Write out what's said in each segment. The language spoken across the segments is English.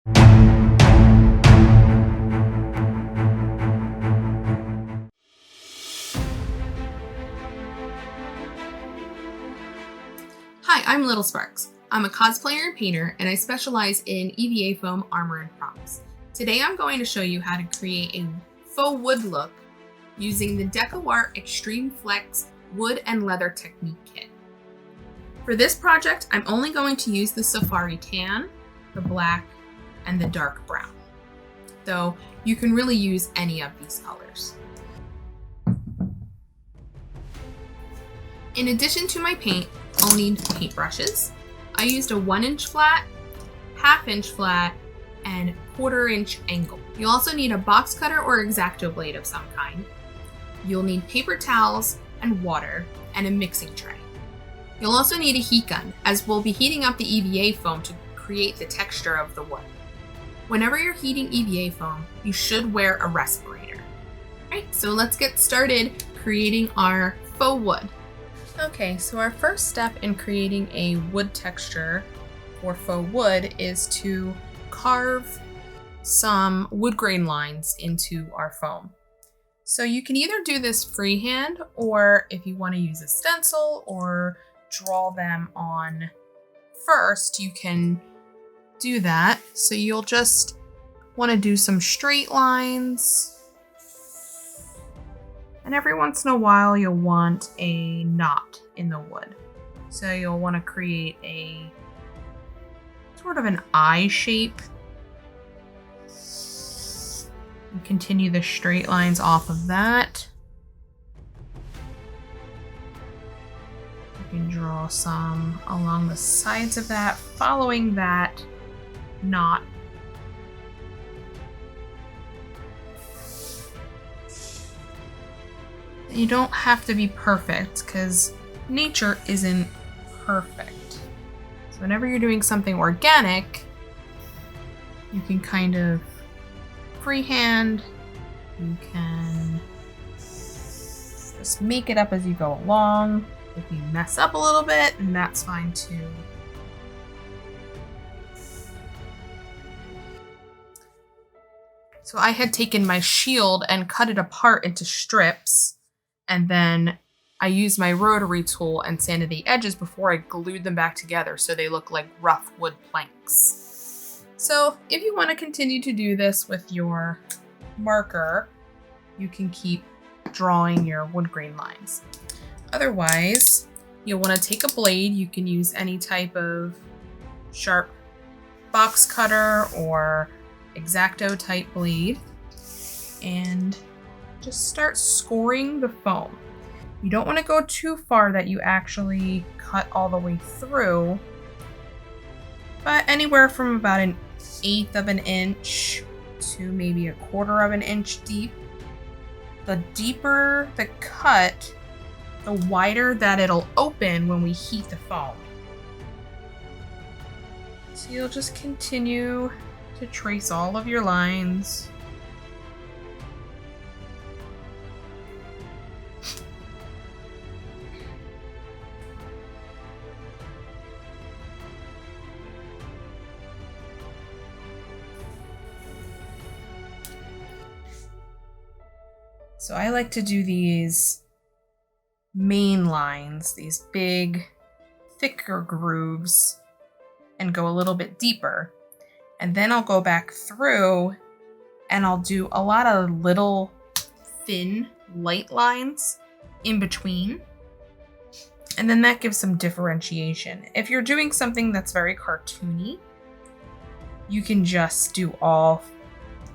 Hi, I'm Little Sparks. I'm a cosplayer and painter, and I specialize in EVA foam armor and props. Today I'm going to show you how to create a faux wood look using the DecoArt X-treme Flex wood and leather technique kit. For this project, I'm only going to use the safari tan, the black, and the dark brown, though you can really use any of these colors. In addition to my paint, I'll need paintbrushes. I used a 1-inch flat, 1/2-inch flat, and 1/4-inch angle. You'll also need a box cutter or X-Acto blade of some kind. You'll need paper towels and water and a mixing tray. You'll also need a heat gun, as we'll be heating up the EVA foam to create the texture of the wood. Whenever you're heating EVA foam, you should wear a respirator. Alright, so let's get started creating our faux wood. Okay, so our first step in creating a wood texture for faux wood is to carve some wood grain lines into our foam. So you can either do this freehand, or if you want to use a stencil or draw them on first, you can do that. So you'll just want to do some straight lines. And every once in a while, you'll want a knot in the wood. So you'll want to create a sort of an eye shape. And continue the straight lines off of that. You can draw some along the sides of that, following that knot. You don't have to be perfect, because nature isn't perfect. So whenever you're doing something organic, you can kind of freehand. You can just make it up as you go along. If you mess up a little bit, and that's fine too. So I had taken my shield and cut it apart into strips. And then I used my rotary tool and sanded the edges before I glued them back together so they look like rough wood planks. So if you want to continue to do this with your marker, you can keep drawing your wood grain lines. Otherwise, you'll want to take a blade. You can use any type of sharp box cutter or X-Acto type blade, and just start scoring the foam. You don't want to go too far that you actually cut all the way through, but anywhere from about 1/8 of an inch to maybe 1/4 of an inch deep. The deeper the cut, the wider that it'll open when we heat the foam. So you'll just continue to trace all of your lines. So I like to do these main lines, these big, thicker grooves, and go a little bit deeper. And then I'll go back through and I'll do a lot of little, thin, light lines in between. And then that gives some differentiation. If you're doing something that's very cartoony, you can just do all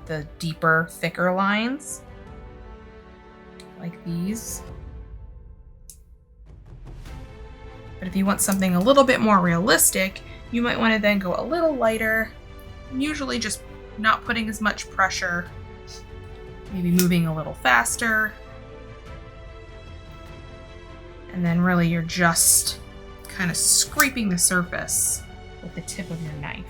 the deeper, thicker lines. Like these. But if you want something a little bit more realistic, you might want to then go a little lighter, usually just not putting as much pressure, maybe moving a little faster. And then really you're just kind of scraping the surface with the tip of your knife.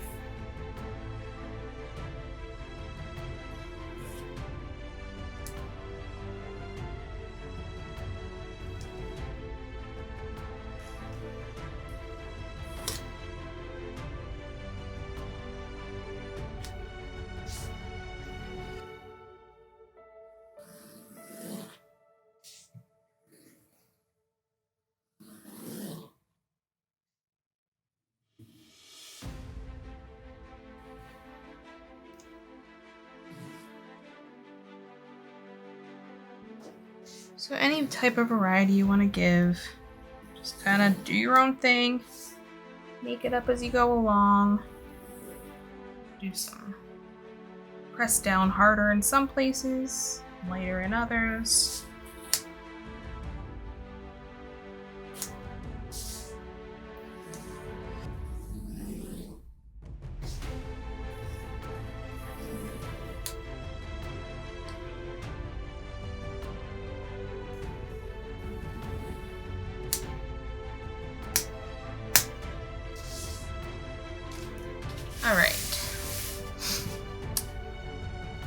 So any type of variety you want to give, just kind of do your own thing. Make it up as you go along. Do some press down harder in some places, lighter in others. All right.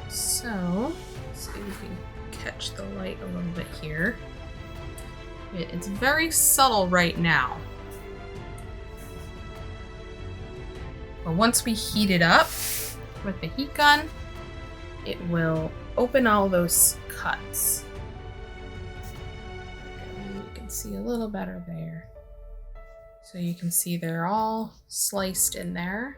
So, let's see if we can catch the light a little bit here. It's very subtle right now. But once we heat it up with the heat gun, it will open all those cuts. And you can see a little better there. So you can see they're all sliced in there.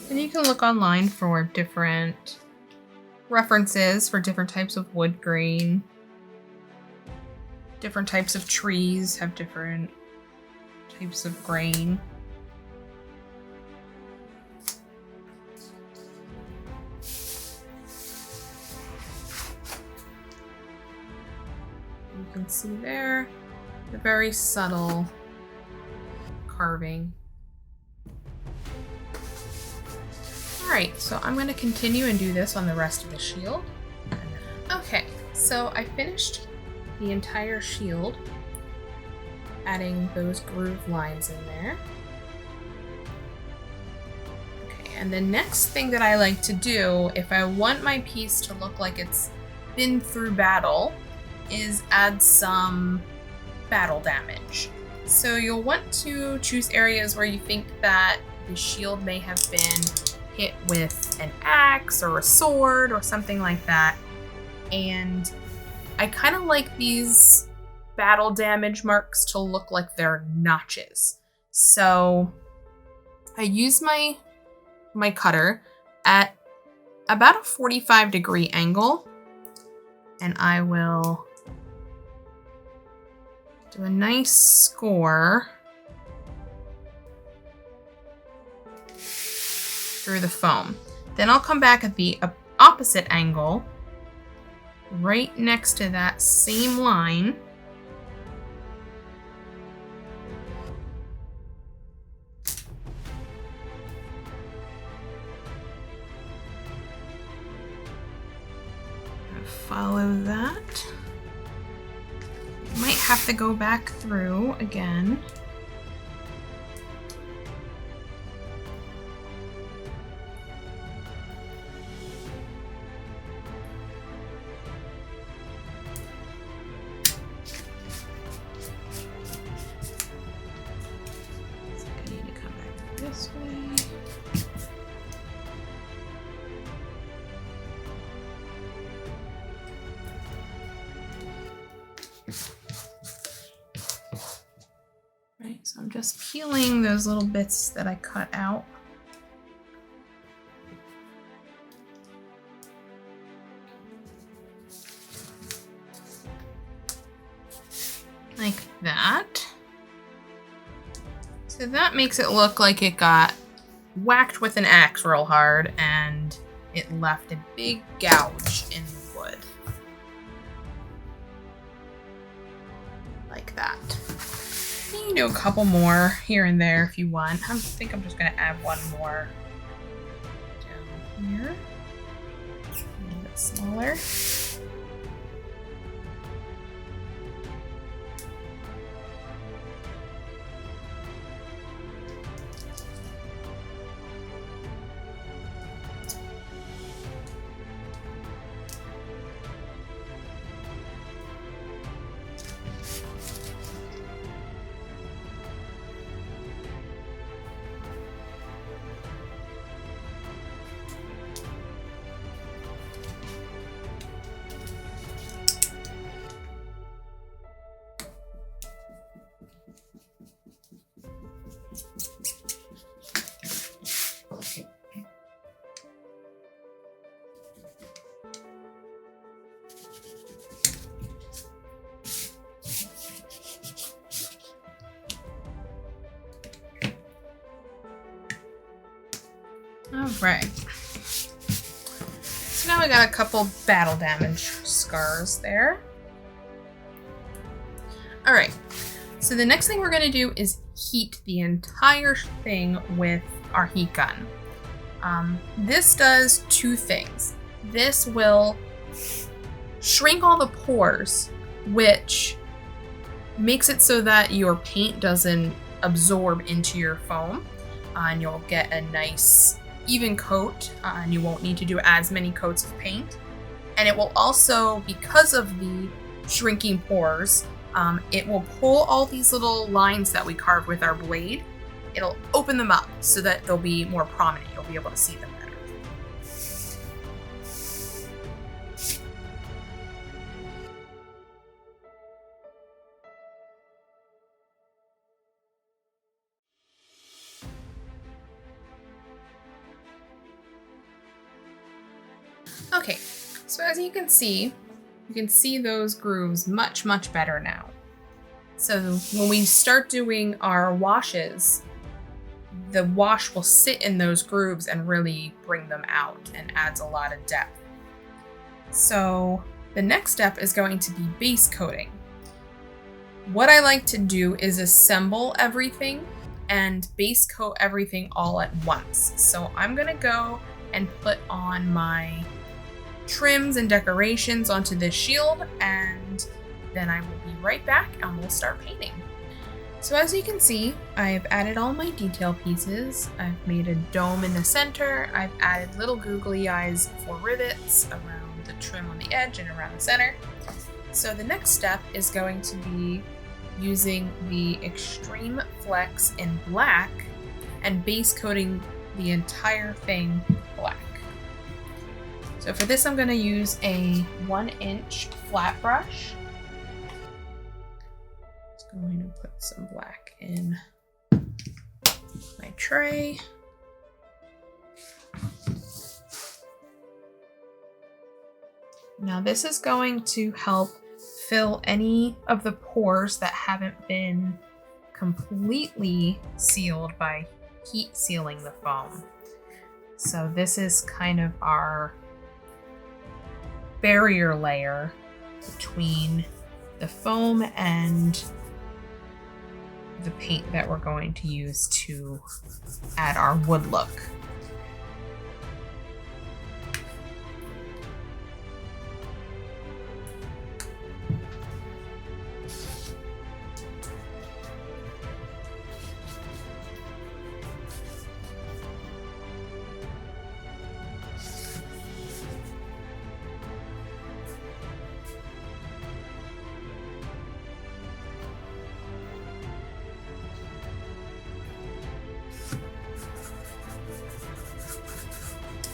And you can look online for different references for different types of wood grain. Different types of trees have different types of grain. You can see there the very subtle carving. Alright, so I'm going to continue and do this on the rest of the shield. Okay, so I finished the entire shield, adding those groove lines in there. Okay, and the next thing that I like to do, if I want my piece to look like it's been through battle, is add some battle damage. So you'll want to choose areas where you think that the shield may have been hit with an axe or a sword or something like that. And I kind of like these battle damage marks to look like they're notches. So I use my cutter at about a 45-degree angle, and I will do a nice score through the foam. Then I'll come back at the opposite angle, right next to that same line. Follow that. Might have to go back through again. This way. Right, so I'm just peeling those little bits that I cut out. So that makes it look like it got whacked with an axe real hard and it left a big gouge in the wood. Like that. You can do a couple more here and there if you want. I think I'm just going to add one more down here. A little bit smaller. Alright. So now we got a couple battle damage scars there. Alright. So the next thing we're going to do is heat the entire thing with our heat gun. This does two things. This will shrink all the pores, which makes it so that your paint doesn't absorb into your foam, and you'll get a nice even coat, and you won't need to do as many coats of paint. And it will also, because of the shrinking pores, it will pull all these little lines that we carved with our blade. It'll open them up so that they'll be more prominent. You'll be able to see them better. Okay, so as you can see those grooves much, much better now. So when we start doing our washes, the wash will sit in those grooves and really bring them out and adds a lot of depth. So the next step is going to be base coating. What I like to do is assemble everything and base coat everything all at once. So I'm gonna go and put on my trims and decorations onto this shield, and then I will be right back and we'll start painting. So as you can see, I've added all my detail pieces. I've made a dome in the center. I've added little googly eyes for rivets around the trim on the edge and around the center. So the next step is going to be using the X-treme Flex in black and base coating the entire thing black. So for this, I'm going to use a 1-inch flat brush. Just going to put some black in my tray. Now this is going to help fill any of the pores that haven't been completely sealed by heat sealing the foam. So this is kind of our barrier layer between the foam and the paint that we're going to use to add our wood look.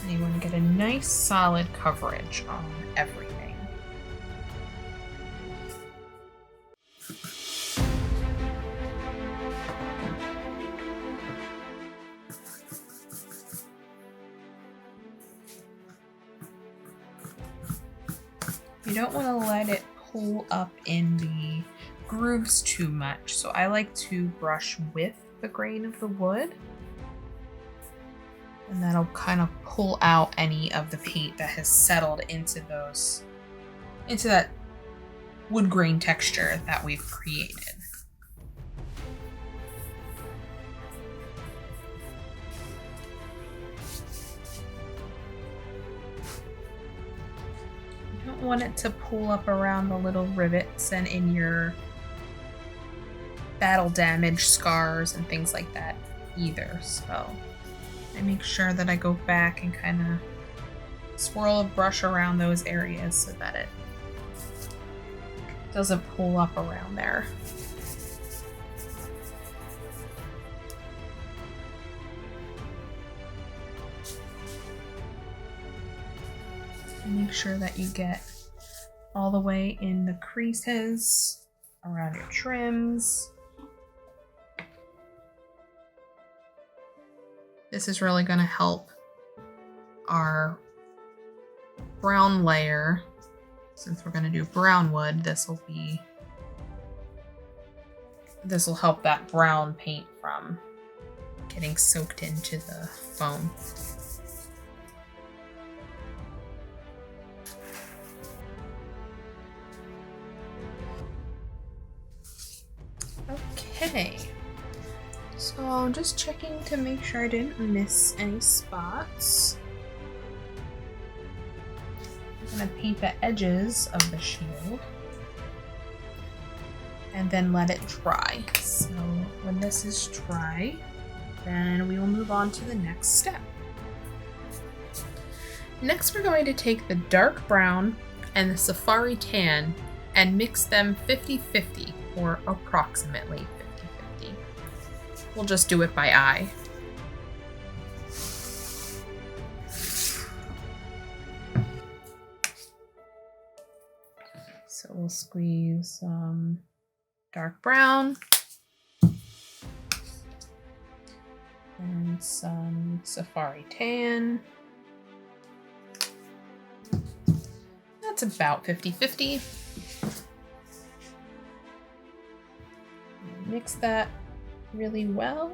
And you want to get a nice solid coverage on everything. You don't want to let it pull up in the grooves too much, so I like to brush with the grain of the wood. And that'll kind of pull out any of the paint that has settled into that wood grain texture that we've created. You don't want it to pull up around the little rivets and in your battle damage scars and things like that either, so I make sure that I go back and kind of swirl a brush around those areas so that it doesn't pull up around there. And make sure that you get all the way in the creases, around your trims. This is really going to help our brown layer. Since we're going to do brown wood, this will help that brown paint from getting soaked into the foam. Okay. So I'm just checking to make sure I didn't miss any spots. I'm going to paint the edges of the shield and then let it dry. So when this is dry, then we will move on to the next step. Next, we're going to take the dark brown and the safari tan and mix them 50-50, or approximately 50-50. We'll just do it by eye. So we'll squeeze some dark brown and some safari tan. That's about 50-50. Mix that really well.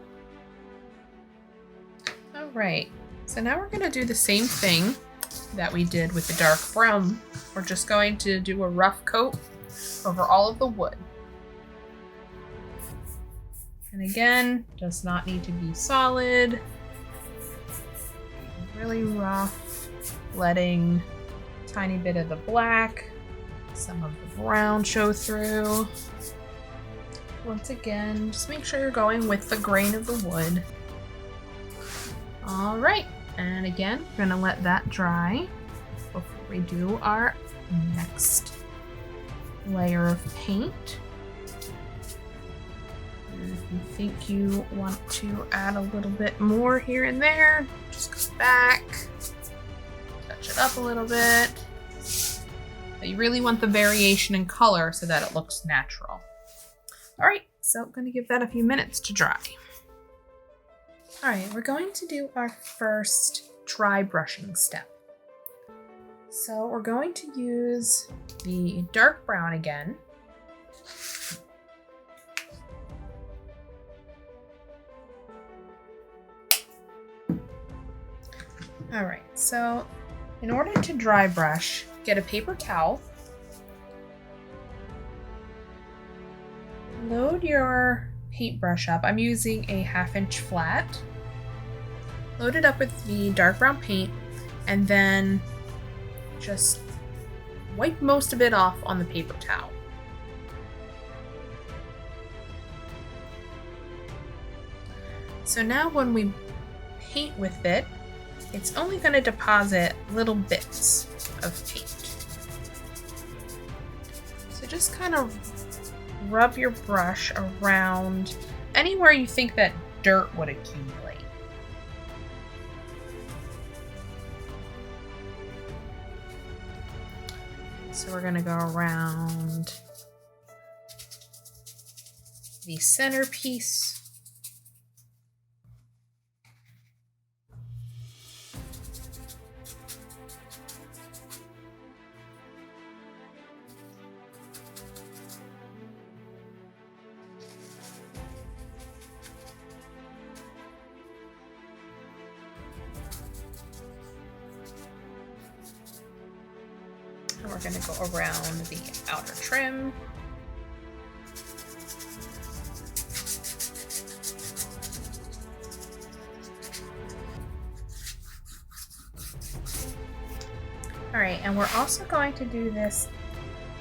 All right, so now we're going to do the same thing that we did with the dark brown. We're just going to do a rough coat over all of the wood. And again, does not need to be solid. Really rough, letting a tiny bit of the black, some of the brown show through. Once again, just make sure you're going with the grain of the wood. All right, and again, we're gonna let that dry before we do our next layer of paint. And if you think you want to add a little bit more here and there, just go back, touch it up a little bit. But you really want the variation in color so that it looks natural. All right, so I'm gonna give that a few minutes to dry. All right, we're going to do our first dry brushing step. So we're going to use the dark brown again. All right, so in order to dry brush, get a paper towel. Load your paintbrush up. I'm using a 1/2 inch flat. Load it up with the dark brown paint and then just wipe most of it off on the paper towel. So now when we paint with it, it's only going to deposit little bits of paint. So just kind of rub your brush around anywhere you think that dirt would accumulate. So we're going to go around the centerpiece. And we're going to go around the outer trim. All right, and we're also going to do this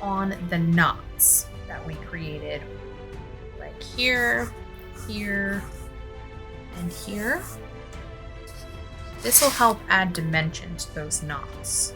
on the knots that we created, like here, here, and here. This will help add dimension to those knots.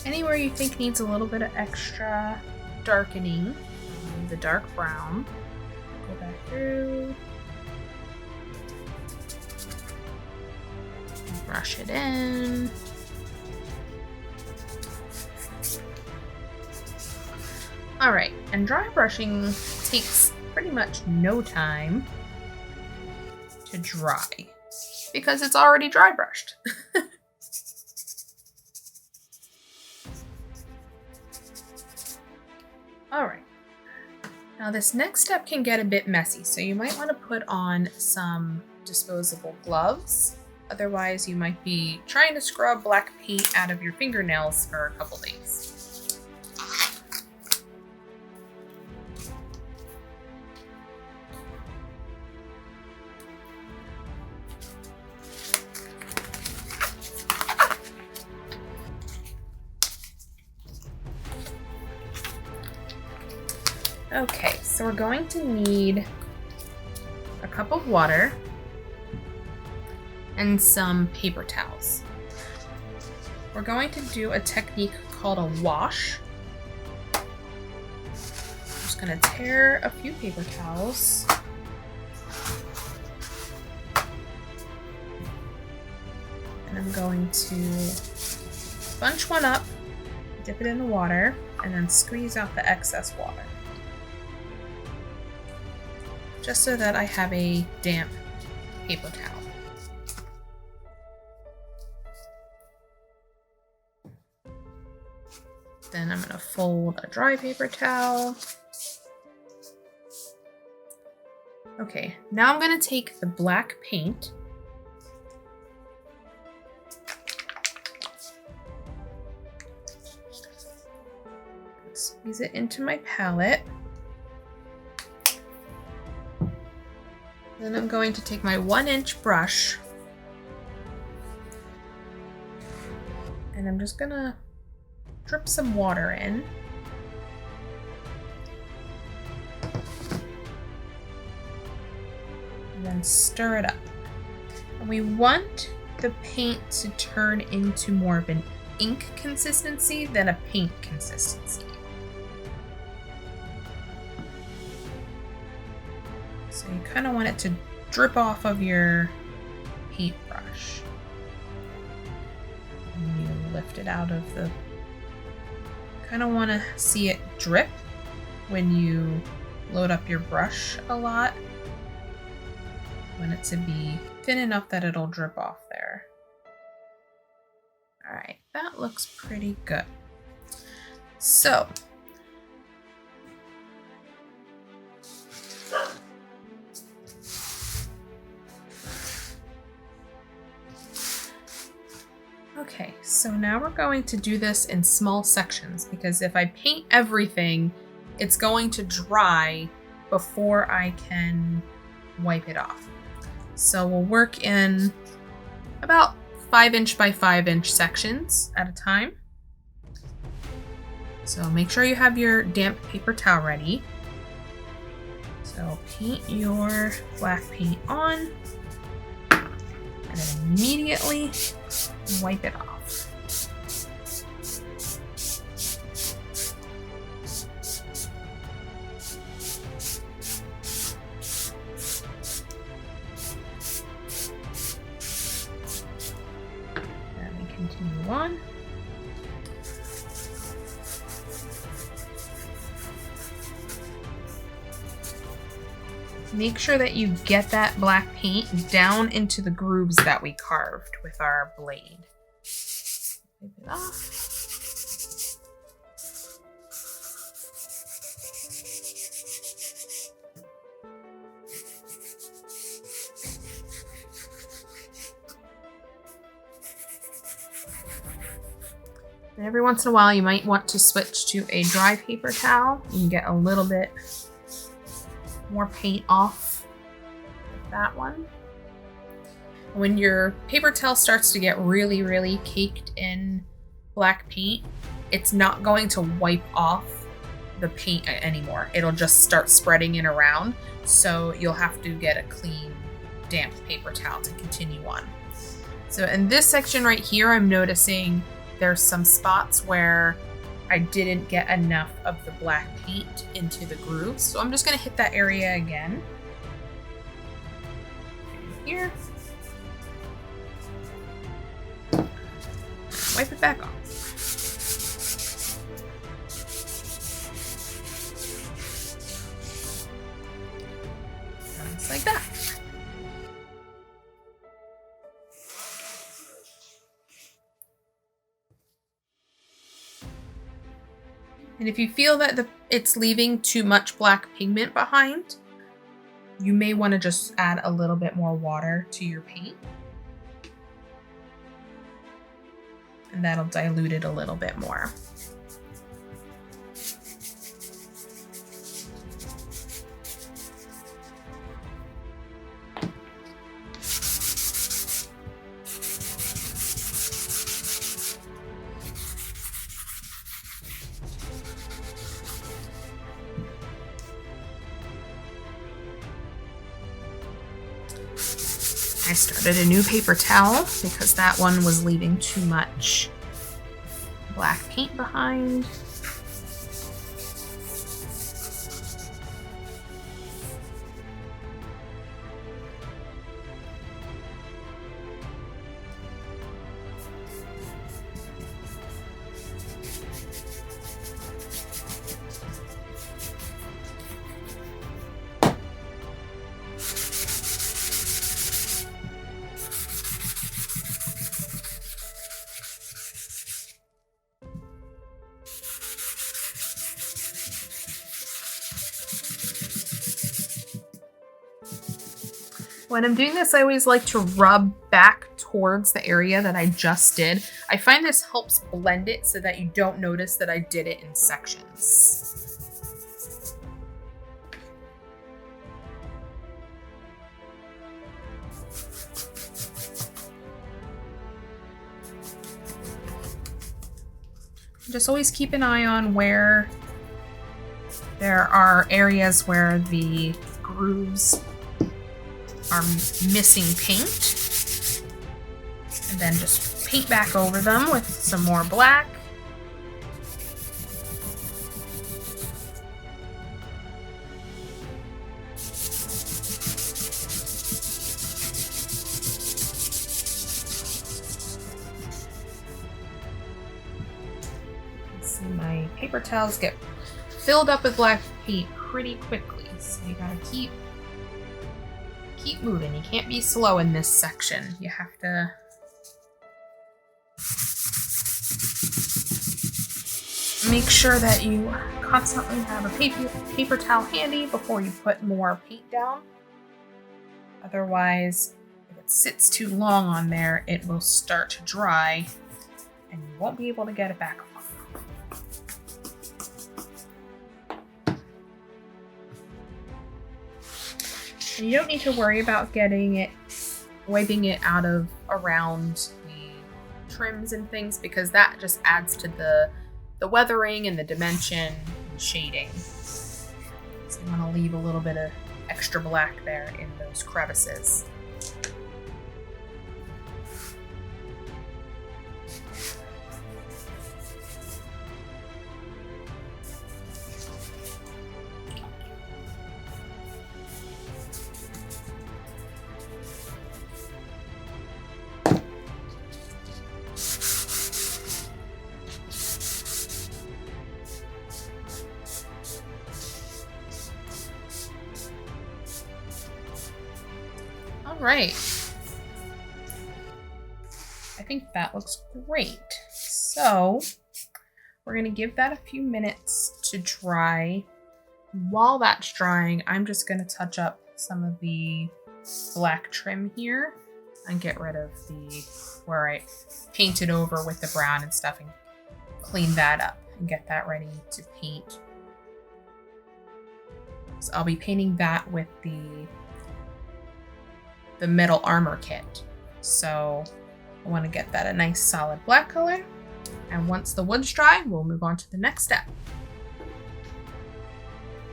Anywhere you think needs a little bit of extra darkening, the dark brown, go back through, brush it in. All right, and dry brushing takes pretty much no time to dry because it's already dry brushed. All right, now this next step can get a bit messy, so you might want to put on some disposable gloves. Otherwise, you might be trying to scrub black paint out of your fingernails for a couple days. Okay, so we're going to need a cup of water and some paper towels. We're going to do a technique called a wash. I'm just going to tear a few paper towels. And I'm going to bunch one up, dip it in the water, and then squeeze out the excess water. Just so that I have a damp paper towel. Then I'm going to fold a dry paper towel. Okay, now I'm going to take the black paint and squeeze it into my palette. Then I'm going to take my 1-inch brush and I'm just gonna drip some water in. And then stir it up. And we want the paint to turn into more of an ink consistency than a paint consistency. So you kind of want it to drip off of your paintbrush. And you lift it out of the... kind of want to see it drip when you load up your brush a lot. You want it to be thin enough that it'll drip off there. All right, that looks pretty good. So, okay, so now we're going to do this in small sections because if I paint everything, it's going to dry before I can wipe it off. So we'll work in about 5" by 5" sections at a time. So make sure you have your damp paper towel ready. So paint your black paint on and then immediately wipe it off. And we continue on. Make sure that you get that black paint down into the grooves that we carved with our blade. Wipe it off. And every once in a while, you might want to switch to a dry paper towel. You can get a little bit more paint off with that one. When your paper towel starts to get really, really caked in black paint, it's not going to wipe off the paint anymore. It'll just start spreading it around. So you'll have to get a clean, damp paper towel to continue on. So in this section right here, I'm noticing there's some spots where I didn't get enough of the black paint into the grooves. So I'm just gonna hit that area again. Here. Wipe it back off. Just like that. And if you feel that it's leaving too much black pigment behind, you may want to just add a little bit more water to your paint. And that'll dilute it a little bit more. I started a new paper towel because that one was leaving too much black paint behind. When I'm doing this, I always like to rub back towards the area that I just did. I find this helps blend it so that you don't notice that I did it in sections. Just always keep an eye on where there are areas where the grooves are missing paint, and then just paint back over them with some more black. See, my paper towels get filled up with black paint pretty quickly, so you gotta keep moving. You can't be slow in this section. You have to make sure that you constantly have a paper towel handy before you put more paint down. Otherwise, if it sits too long on there, it will start to dry and you won't be able to get it back off. And you don't need to worry about wiping it out of around the trims and things, because that just adds to the weathering and the dimension and shading. So you want to leave a little bit of extra black there in those crevices. All right. I think that looks great. So we're going to give that a few minutes to dry. While that's drying, I'm just going to touch up some of the black trim here and get rid of where I painted over with the brown and stuff, and clean that up and get that ready to paint. So I'll be painting that with the metal armor kit. So I want to get that a nice solid black color. And once the wood's dry, we'll move on to the next step.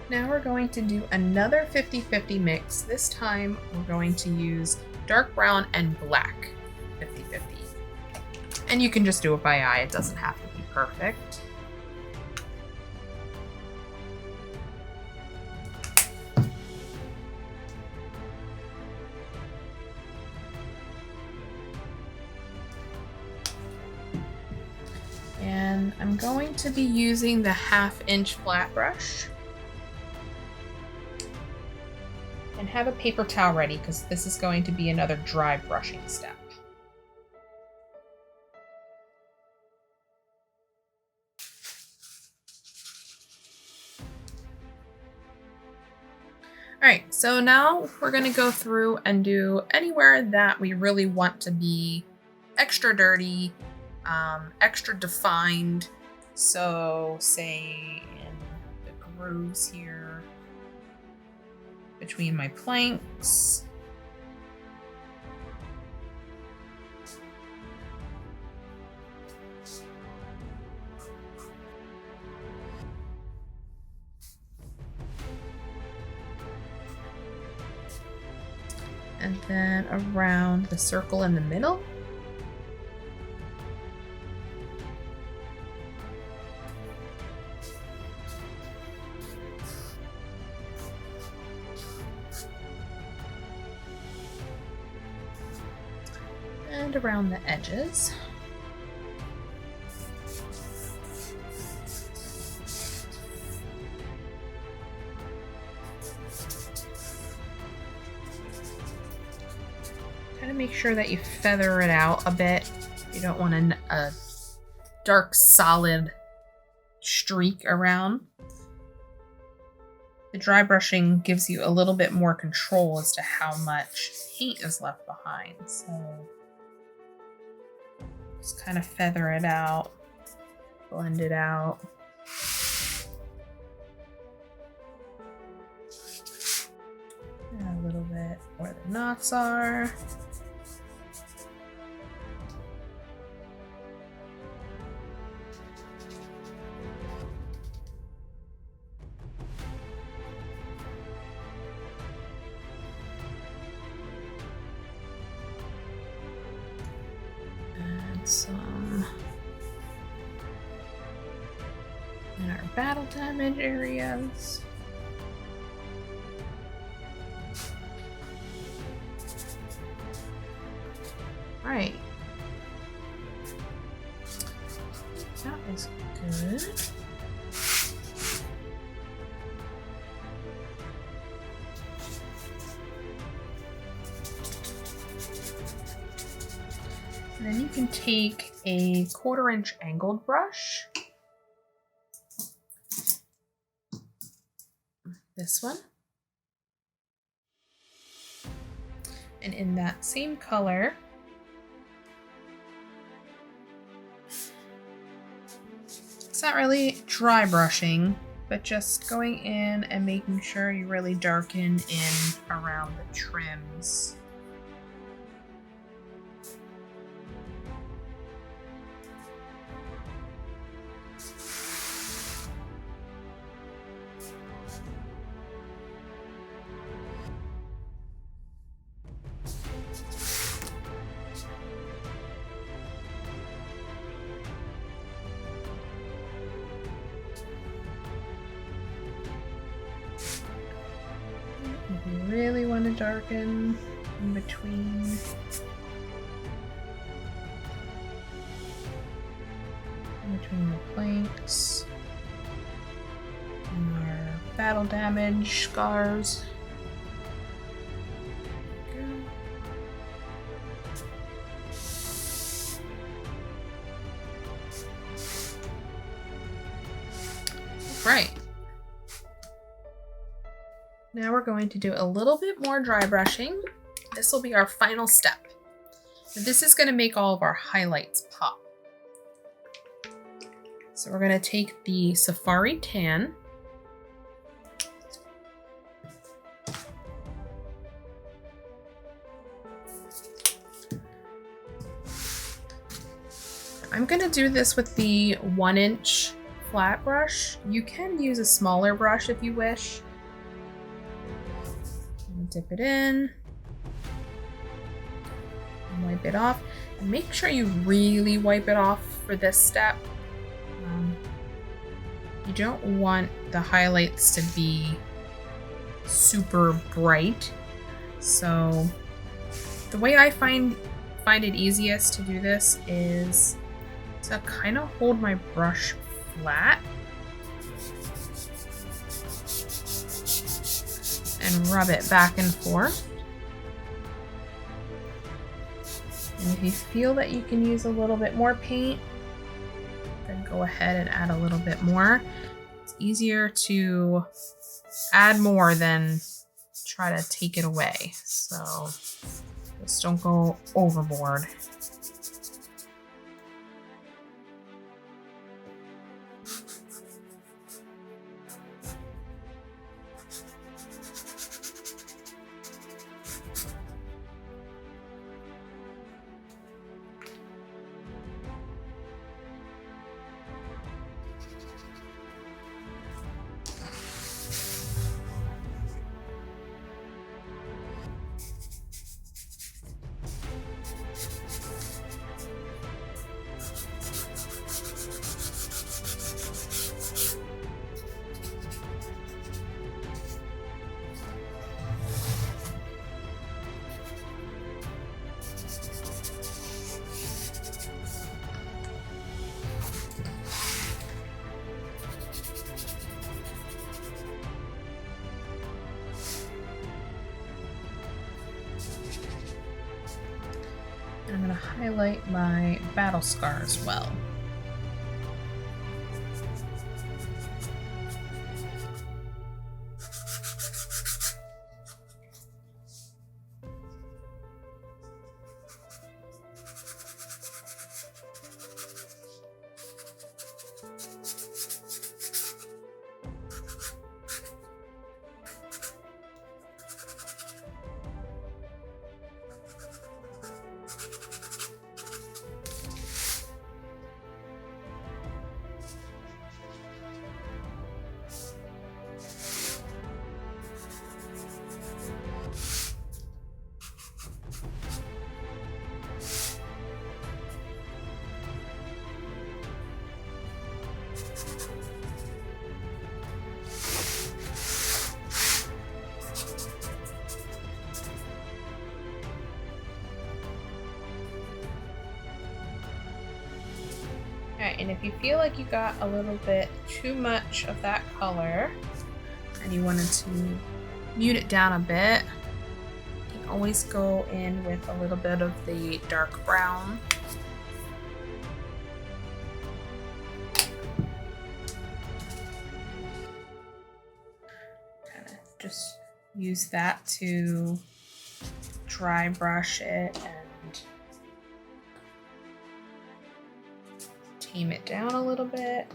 Now we're going to do another 50-50 mix. This time we're going to use dark brown and black 50-50. And you can just do it by eye. It doesn't have to be perfect. And I'm going to be using the 1/2-inch flat brush. And have a paper towel ready, because this is going to be another dry brushing step. All right, so now we're going to go through and do anywhere that we really want to be extra dirty, extra defined. So say in the grooves here between my planks. And then around the circle in the middle. And around the edges. Kind of make sure that you feather it out a bit. You don't want a dark solid streak around. The dry brushing gives you a little bit more control as to how much paint is left behind. So just kind of feather it out, blend it out. And a little bit where the knots are. Some in our battle damage areas. Right. That is good. And then you can take a 1/4-inch angled brush. This one. And in that same color, it's not really dry brushing, but just going in and making sure you really darken in around the trims. You really want to darken in between. The planks and our battle damage scars. Right. Now we're going to do a little bit more dry brushing. This will be our final step. This is going to make all of our highlights pop. So we're going to take the Safari Tan. I'm going to do this with the 1-inch flat brush. You can use a smaller brush if you wish. Dip it in. And wipe it off. And make sure you really wipe it off for this step. You don't want the highlights to be super bright. So the way I find it easiest to do this is to kind of hold my brush flat and rub it back and forth. And if you feel that you can use a little bit more paint, then go ahead and add a little bit more. It's easier to add more than try to take it away. So just don't go overboard. I'm going to highlight my battle scar as well. Alright, and if you feel like you got a little bit too much of that color and you wanted to mute it down a bit, you can always go in with a little bit of the dark brown. Kind of just use that to dry brush it and tame it down a little bit.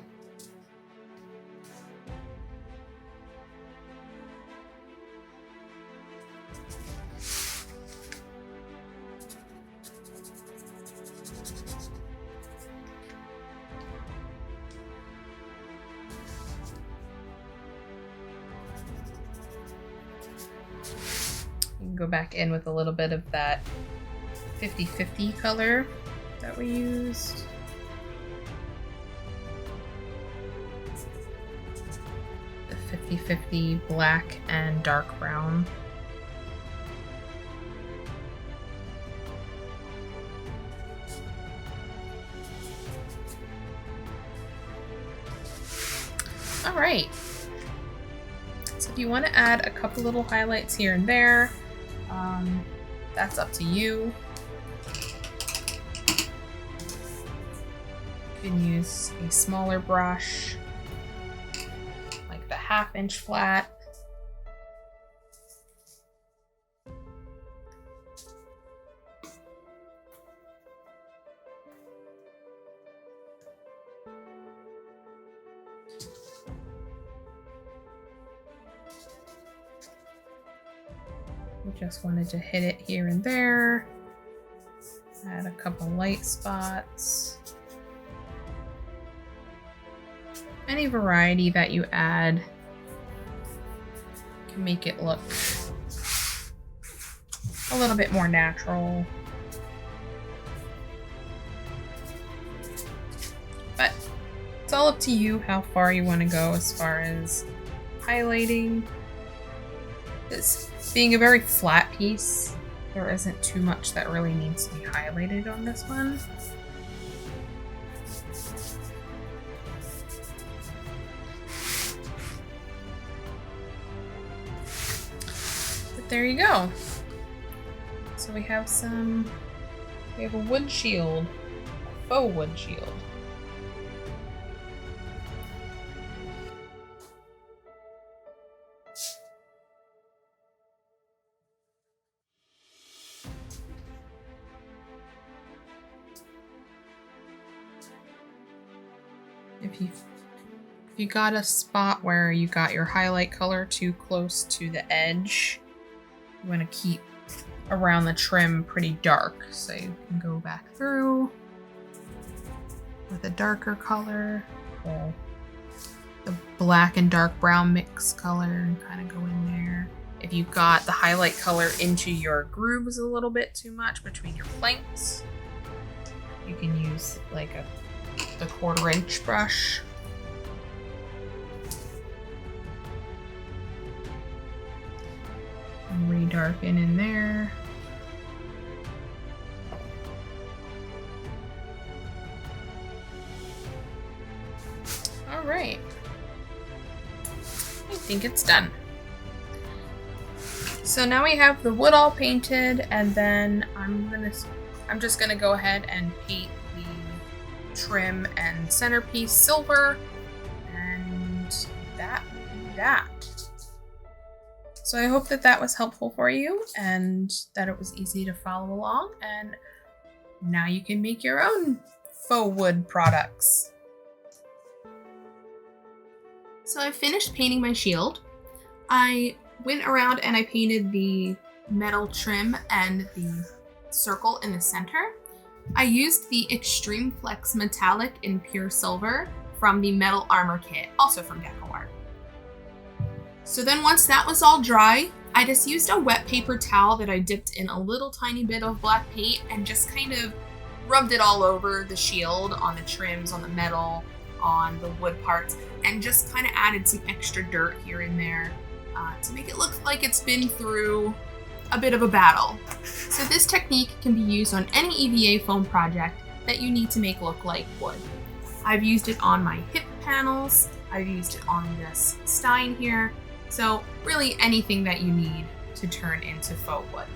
Go back in with a little bit of that 50-50 color that we used. The 50-50 black and dark brown. All right. So if you want to add a couple little highlights here and there, that's up to you. You can use a smaller brush, like the 1/2-inch flat. Just wanted to hit it here and there. Add a couple light spots. Any variety that you add can make it look a little bit more natural. But it's all up to you how far you want to go as far as highlighting. This being a very flat piece, there isn't too much that really needs to be highlighted on this one. But there you go. So we have a wood shield, a faux wood shield. If you got a spot where you got your highlight color too close to the edge, you want to keep around the trim pretty dark. So you can go back through with a darker color, the black and dark brown mix color, and kind of go in there. If you got the highlight color into your grooves a little bit too much between your planks, you can use like the 1/4-inch brush. And redarken in there. All right. I think it's done. So now we have the wood all painted, and then I'm just gonna go ahead and paint the trim and centerpiece silver, and that. So I hope that was helpful for you and that it was easy to follow along, and now you can make your own faux wood products. So I finished painting my shield. I went around and I painted the metal trim and the circle in the center. I used the X-treme Flex Metallic in pure silver from the Metal Armor kit, also from DecoArt. So then once that was all dry, I just used a wet paper towel that I dipped in a little tiny bit of black paint and just kind of rubbed it all over the shield, on the trims, on the metal, on the wood parts, and just kind of added some extra dirt here and there to make it look like it's been through a bit of a battle. So this technique can be used on any EVA foam project that you need to make look like wood. I've used it on my hip panels, I've used it on this stein here, so really anything that you need to turn into faux wood.